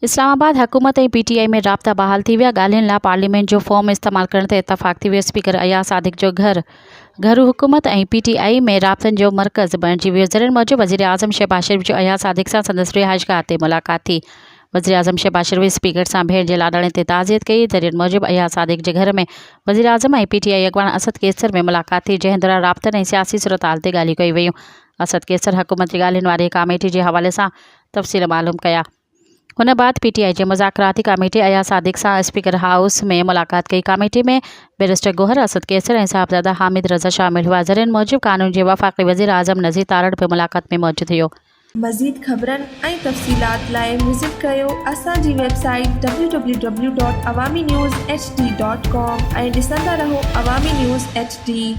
इस्लामाबाद हुकूमत ऐं पीटीआई में राब्ता बहाल थी विया। ॻाल्हियुनि लाइ पार्लियामेंट जो फॉर्म इस्तेमालु करण ते इतफ़ाक़ थी वियो। स्पीकर अयाज सादिक जो घरू हुकूमत ऐं पीटीआई में राब्तनि जो मर्कज़ बणिजी वियो। ज़रियनि मूजिबि वज़ीर आज़म शहबाज शरीफ़ जो अयाज सादिक सां संदसि रिहाइशगाह ते मुलाक़ात थी। वज़ीर आज़म शहबाज शरीफ़ स्पीकर सां भेण जे लाॾाणे ते ताज़ियत कई। ज़रियनि मूजिबि अयाज सादिक जे घर में वज़ीर आज़म ऐं पीटीआई अॻवान असद कैसर में मुलाक़ात थी, जंहिं दौरान राब्तनि ऐं सियासी सूरतहाल ते ॻाल्हियूं कयूं वयूं। असद कैसर हुकूमत जी ॻाल्हियुनि वारी कमेटी जे हवाले सां तफ़सील मालूम कया। हुन बाद पीटीआई जे मुज़ाकराती कमेटी अयाज सादिक सां स्पीकर हाउस में मुलाक़ात कई। कमेटी में बैरिस्टर गोहर, असद कैसर ऐं साहिबज़ादा हामिद रज़ा शामिल हुआ। ज़रियनि मूजिबि कानून जे वफ़ाक़ी वज़ीर आज़म नज़ीर तारड़ बि मुलाक़ात में मौजूदु हुयो। मज़ीद ख़बरनि ऐं तफ़सीलात लाइ विज़िट कयो असांजी वेबसाइट www.awamiNewsHD.com ऐं ॾिसंदा रहो अवामी न्यूज़ HD।